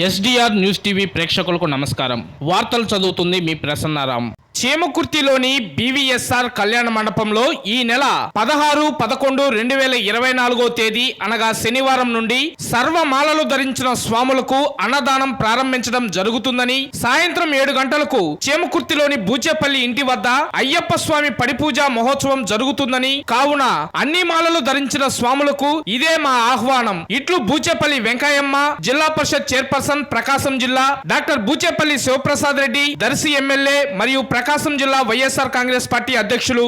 SDR news TV ప్రేక్షకులకు నమస్కారం. వార్తలు చదువుతుంది మీ ప్రసన్నారాం. చేమకుర్తిలోని బీవీఎస్ఆర్ కళ్యాణ మండపంలో ఈ నెల 16-11-2024 తేదీ అనగా శనివారం నుండి సర్వమాలలు ధరించిన స్వాములకు అన్నదానం ప్రారంభించడం జరుగుతుందని, సాయంత్రం 7 గంటలకు చేమకుర్తిలోని బూచేపల్లి ఇంటి వద్ద అయ్యప్ప స్వామి పడిపూజ మహోత్సవం జరుగుతుందని, కావున అన్ని మాలలు ధరించిన స్వాములకు ఇదే మా ఆహ్వానం. ఇట్లు బూచేపల్లి వెంకయ్యమ్మ, జిల్లా పరిషత్ చైర్పర్సన్, ప్రకాశం జిల్లా, డాక్టర్ బూచేపల్లి శివప్రసాద్ రెడ్డి, దర్శి ఎమ్మెల్యే మరియు ప్రకాశం జిల్లా వైఎస్ఆర్ కాంగ్రెస్ పార్టీ అధ్యక్షులు.